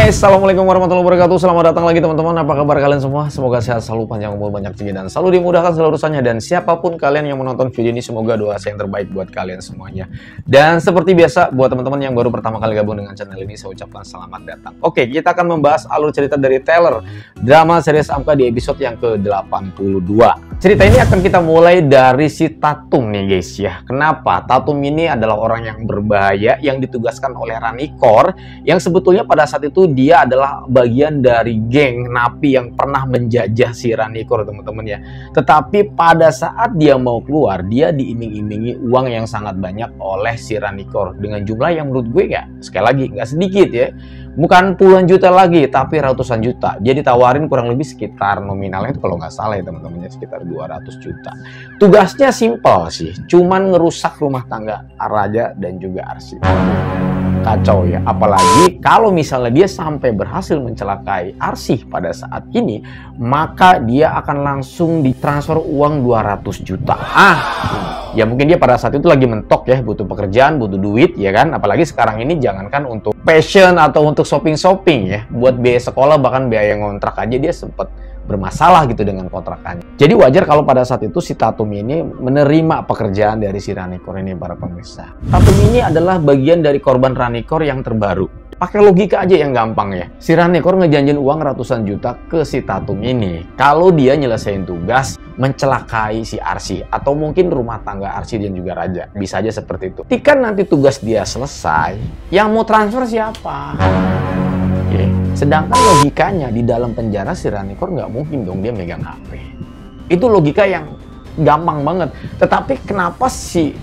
guys, assalamualaikum warahmatullahi wabarakatuh. Selamat datang lagi teman-teman. Apa kabar kalian semua? Semoga sehat selalu, panjang umur, banyak rezeki, dan selalu dimudahkan segala urusannya. Dan siapapun kalian yang menonton video ini, semoga doa saya yang terbaik buat kalian semuanya. Dan seperti biasa, buat teman-teman yang baru pertama kali gabung dengan channel ini, saya ucapkan selamat datang. Oke, kita akan membahas alur cerita dari Taylor, drama series AMKA di episode yang ke-82. Cerita ini akan kita mulai dari si Tatum nih guys ya. Kenapa? Tatum ini adalah orang yang berbahaya yang ditugaskan oleh Ranikor, yang sebetulnya pada saat itu dia adalah bagian dari geng napi yang pernah menjajah si Ranikor, teman-teman ya. Tetapi pada saat dia mau keluar, dia diiming-imingi uang yang sangat banyak oleh si Ranikor dengan jumlah yang menurut gue ya, sekali lagi nggak sedikit ya. Bukan puluhan juta lagi, tapi ratusan juta. Dia ditawarin kurang lebih sekitar nominalnya itu kalau nggak salah ya teman-teman ya, sekitar 200 juta. Tugasnya simpel sih, cuman ngerusak rumah tangga Raja dan juga Arsy. Kacau ya, apalagi kalau misalnya dia sampai berhasil mencelakai Arsy pada saat ini, maka dia akan langsung ditransfer uang 200 juta. Ya mungkin dia pada saat itu lagi mentok ya, butuh pekerjaan, butuh duit ya kan. Apalagi sekarang ini jangankan untuk passion atau untuk shopping-shopping ya, buat biaya sekolah bahkan biaya ngontrak aja dia sempat bermasalah gitu dengan kontrakannya. Jadi wajar kalau pada saat itu si Tatum ini menerima pekerjaan dari si Ranikor ini, para pemirsa. Tatum ini adalah bagian dari korban Ranikor yang terbaru. Pakai logika aja yang gampang ya. Si Ranikor ngejanjin uang ratusan juta ke si Tatum ini kalau dia nyelesain tugas mencelakai si Arsy atau mungkin rumah tangga Arsy dan juga Raja. Bisa aja seperti itu. Ketika nanti tugas dia selesai, yang mau transfer siapa? Sedangkan logikanya di dalam penjara si Ranikor nggak mungkin dong dia megang HP. Itu logika yang gampang banget. Tetapi kenapa si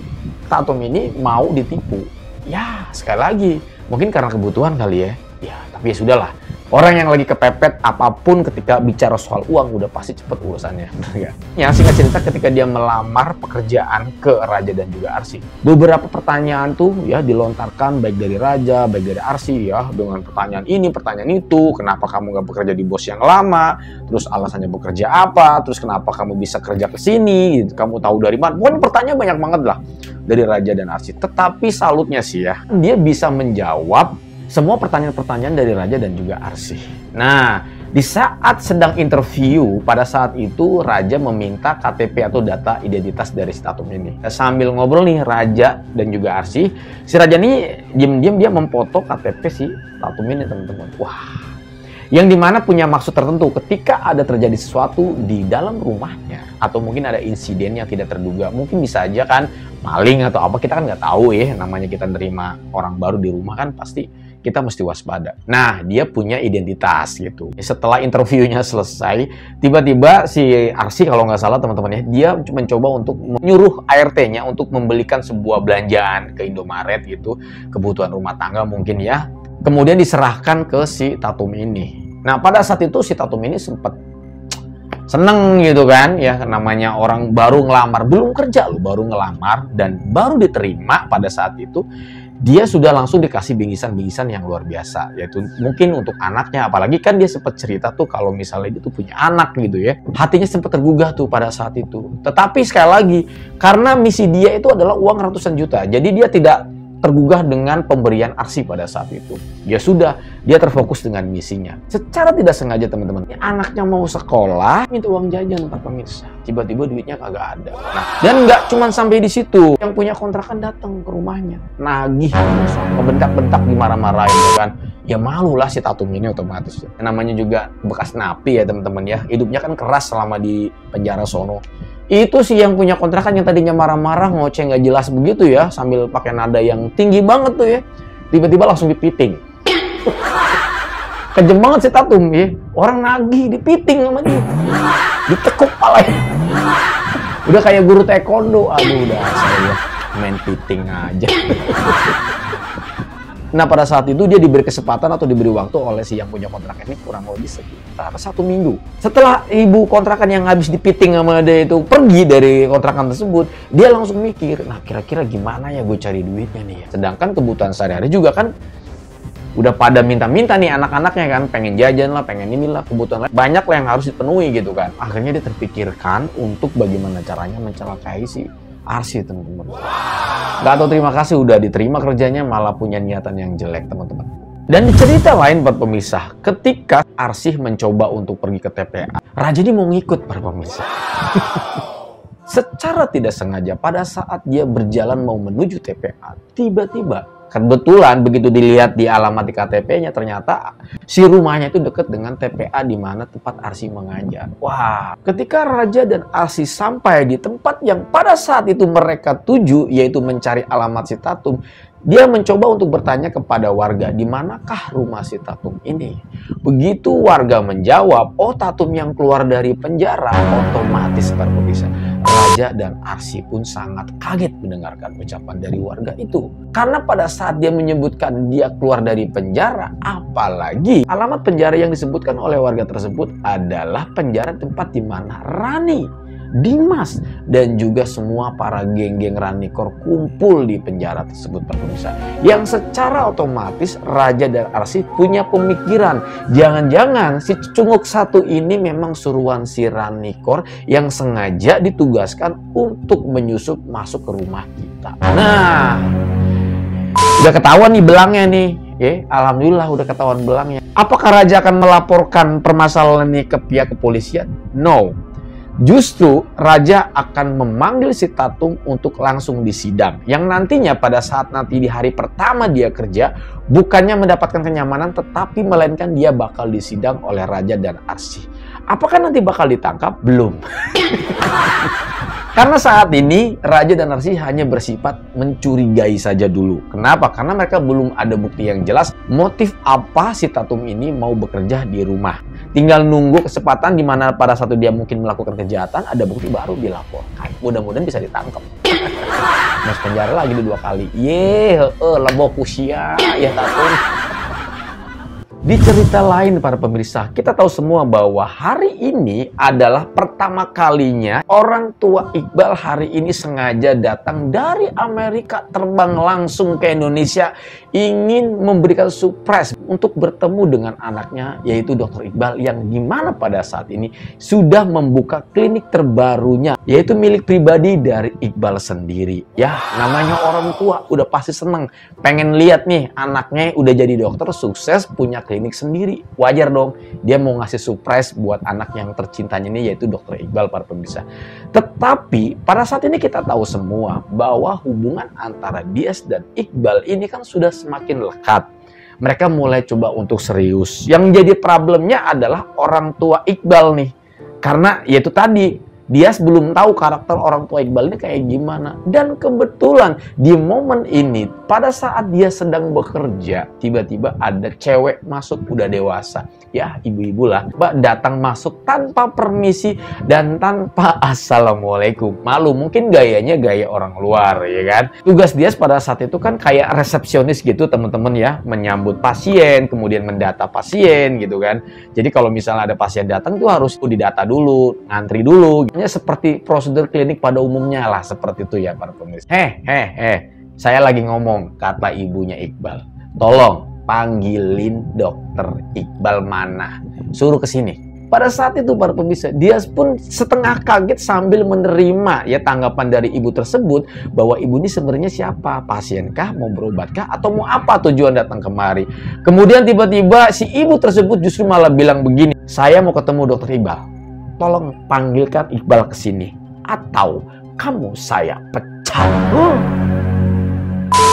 Tatum ini mau ditipu? Ya sekali lagi, mungkin karena kebutuhan kali ya. Ya tapi ya sudahlah. Orang yang lagi kepepet apapun ketika bicara soal uang udah pasti cepet urusannya. Yang singkat cerita, ketika dia melamar pekerjaan ke Raja dan juga Arsy, beberapa pertanyaan tuh ya dilontarkan baik dari Raja, baik dari Arsy ya, dengan pertanyaan ini, pertanyaan itu. Kenapa kamu nggak bekerja di bos yang lama? Terus alasannya bekerja apa? Terus kenapa kamu bisa kerja ke sini? Kamu tahu dari mana? Pokoknya pertanyaan banyak banget lah dari Raja dan Arsy. Tetapi salutnya sih ya, dia bisa menjawab semua pertanyaan-pertanyaan dari Raja dan juga Arsy. Nah, di saat sedang interview, pada saat itu Raja meminta KTP atau data identitas dari si Tatum ini. Sambil ngobrol nih Raja dan juga Arsy, si Raja ini diam-diam dia memfoto KTP si Tatum ini, teman-teman. Wah, yang dimana punya maksud tertentu ketika ada terjadi sesuatu di dalam rumahnya atau mungkin ada insiden yang tidak terduga, mungkin bisa aja kan maling atau apa, kita kan nggak tahu ya, namanya kita nerima orang baru di rumah kan pasti kita mesti waspada. Nah, dia punya identitas gitu. Setelah interviewnya selesai, tiba-tiba si Arsy kalau nggak salah teman-teman ya, dia mencoba untuk menyuruh ART-nya untuk membelikan sebuah belanjaan ke Indomaret gitu, kebutuhan rumah tangga mungkin ya. Kemudian diserahkan ke si Tatum ini. Nah, pada saat itu si Tatum ini sempat seneng gitu kan ya, namanya orang baru ngelamar, belum kerja loh, baru ngelamar dan baru diterima. Pada saat itu dia sudah langsung dikasih bingkisan-bingkisan yang luar biasa, yaitu mungkin untuk anaknya. Apalagi kan dia sempat cerita tuh kalau misalnya dia tuh punya anak gitu ya, hatinya sempat tergugah tuh pada saat itu. Tetapi sekali lagi, karena misi dia itu adalah uang ratusan juta, jadi dia tidak tergugah dengan pemberian Arsy pada saat itu. Ya sudah, dia terfokus dengan misinya. Secara tidak sengaja teman-teman, anaknya mau sekolah, minta uang jajan, para pemirsa. Tiba-tiba duitnya kagak ada. Nah, dan nggak cuma sampai di situ. Yang punya kontrakan datang ke rumahnya, nagih, kebentak-bentak, dimarah-marahin ya kan. Ya malu lah si Tatum ini otomatis. Namanya juga bekas napi ya teman-teman ya. Hidupnya kan keras selama di penjara sono. Itu sih yang punya kontrakan yang tadinya marah-marah, ngoceh nggak jelas begitu ya, sambil pakai nada yang tinggi banget tuh ya, tiba-tiba langsung dipiting. Kejem banget si Tatum ya, orang nagih dipiting sama dia, ditekuk palanya. Udah kayak guru taekwondo, aduh udah saya main piting aja. Nah, pada saat itu dia diberi kesempatan atau diberi waktu oleh si yang punya kontrakan ini kurang lebih sekitar 1 minggu. Setelah ibu kontrakan yang habis dipiting sama dia itu pergi dari kontrakan tersebut, dia langsung mikir, nah kira-kira gimana ya gue cari duitnya nih ya. Sedangkan kebutuhan sehari-hari juga kan udah pada minta-minta nih anak-anaknya kan, pengen jajan lah, pengen inilah, kebutuhan lain. Banyak lah yang harus dipenuhi gitu kan. Akhirnya dia terpikirkan untuk bagaimana caranya mencelakai si Arsy, teman-teman. Gak tau terima kasih udah diterima kerjanya, malah punya niatan yang jelek, teman-teman. Dan di cerita lain para pemirsa, ketika Arsy mencoba untuk pergi ke TPA, Raja ini mau ngikut para pemirsa. Secara tidak sengaja pada saat dia berjalan mau menuju TPA, tiba-tiba kebetulan begitu dilihat di alamat di KTP-nya, ternyata si rumahnya itu dekat dengan TPA di mana tempat Arsy mengajar. Wah, ketika Raja dan Arsy sampai di tempat yang pada saat itu mereka tuju, yaitu mencari alamat si Tatum, dia mencoba untuk bertanya kepada warga, di manakah rumah si Tatum ini? Begitu warga menjawab, oh Tatum yang keluar dari penjara, otomatis para pemirsa, Raja dan Arsy pun sangat kaget mendengarkan ucapan dari warga itu. Karena pada saat dia menyebutkan dia keluar dari penjara, apalagi alamat penjara yang disebutkan oleh warga tersebut adalah penjara tempat di mana Rani, Dimas, dan juga semua para geng-geng Ranikor kumpul di penjara tersebut para pemirsa. Yang secara otomatis Raja dan Arsy punya pemikiran, jangan-jangan si cunguk satu ini memang suruhan si Ranikor yang sengaja ditugaskan untuk menyusup masuk ke rumah kita. Nah, udah ketahuan nih belangnya nih. Alhamdulillah udah ketahuan belangnya. Apakah Raja akan melaporkan permasalahan ini ke pihak kepolisian? No. Justru Raja akan memanggil si Tatum untuk langsung disidang. Yang nantinya pada saat nanti di hari pertama dia kerja, bukannya mendapatkan kenyamanan, tetapi melainkan dia bakal disidang oleh Raja dan Arsy. Apakah nanti bakal ditangkap? Belum. Karena saat ini Raja dan Arsy hanya bersifat mencurigai saja dulu. Kenapa? Karena mereka belum ada bukti yang jelas motif apa si Tatum ini mau bekerja di rumah. Tinggal nunggu kesempatan di mana pada satu dia mungkin melakukan kejahatan, ada bukti baru dilaporkan. Mudah-mudahan bisa ditangkap. Masuk penjara lagi 2 kali. Lebok usia ya Tatum. Di cerita lain para pemirsa, kita tahu semua bahwa hari ini adalah pertama kalinya orang tua Iqbal hari ini sengaja datang dari Amerika terbang langsung ke Indonesia ingin memberikan surprise untuk bertemu dengan anaknya yaitu Dr. Iqbal yang dimana pada saat ini sudah membuka klinik terbarunya yaitu milik pribadi dari Iqbal sendiri. Ya, namanya orang tua udah pasti seneng pengen lihat nih anaknya udah jadi dokter sukses punya klinik sendiri. Wajar dong dia mau ngasih surprise buat anak yang tercintanya ini yaitu Dr. Iqbal para pemirsa. Tetapi pada saat ini kita tahu semua bahwa hubungan antara Dias dan Iqbal ini kan sudah semakin lekat. Mereka mulai coba untuk serius. Yang jadi problemnya adalah orang tua Iqbal nih. Karena yaitu tadi Dias belum tahu karakter orang tua Iqbal ini kayak gimana. Dan kebetulan di momen ini, pada saat dia sedang bekerja, tiba-tiba ada cewek masuk udah dewasa. Ya, ibu-ibu lah. Datang masuk tanpa permisi dan tanpa assalamualaikum. Malu, mungkin gayanya gaya orang luar, ya kan? Tugas Dias pada saat itu kan kayak resepsionis gitu, teman-teman ya. Menyambut pasien, kemudian mendata pasien gitu kan. Jadi kalau misalnya ada pasien datang tuh harus didata dulu, ngantri dulu. Seperti prosedur klinik pada umumnya lah, seperti itu ya para pemirsa. Saya lagi ngomong, kata ibunya Iqbal. Tolong panggilin dokter Iqbal mana, suruh ke sini. Pada saat itu para pemirsa, dia pun setengah kaget sambil menerima ya tanggapan dari ibu tersebut bahwa ibu ini sebenarnya siapa, pasienkah, mau berobatkah, atau mau apa tujuan datang kemari. Kemudian tiba-tiba si ibu tersebut justru malah bilang begini, saya mau ketemu dokter Iqbal. Tolong panggilkan Iqbal ke sini atau kamu saya pecat.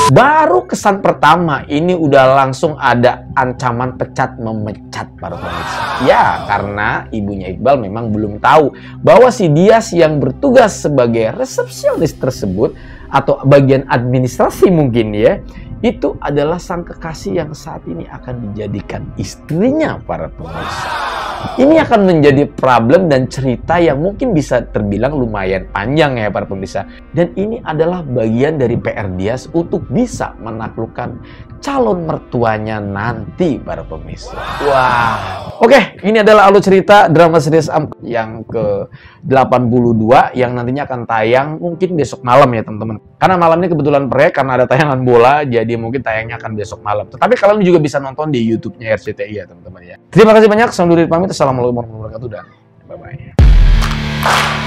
Baru kesan pertama ini udah langsung ada ancaman pecat memecat para pemirsa. Ya, karena ibunya Iqbal memang belum tahu bahwa si Dias yang bertugas sebagai resepsionis tersebut atau bagian administrasi mungkin ya, itu adalah sang kekasih yang saat ini akan dijadikan istrinya para pemirsa. Ini akan menjadi problem dan cerita yang mungkin bisa terbilang lumayan panjang ya para pemirsa. Dan ini adalah bagian dari PR Dias untuk bisa menaklukkan calon mertuanya nanti para pemirsa. Wah. Oke, ini adalah alur cerita drama series yang ke-82 yang nantinya akan tayang mungkin besok malam ya teman-teman. Karena malam ini kebetulan break karena ada tayangan bola, jadi mungkin tayangnya akan besok malam. Tetapi kalian juga bisa nonton di YouTube-nya RCTI ya teman-teman ya. Terima kasih banyak, saya undur diri pamit. Assalamualaikum warahmatullahi wabarakatuh dan bye-bye.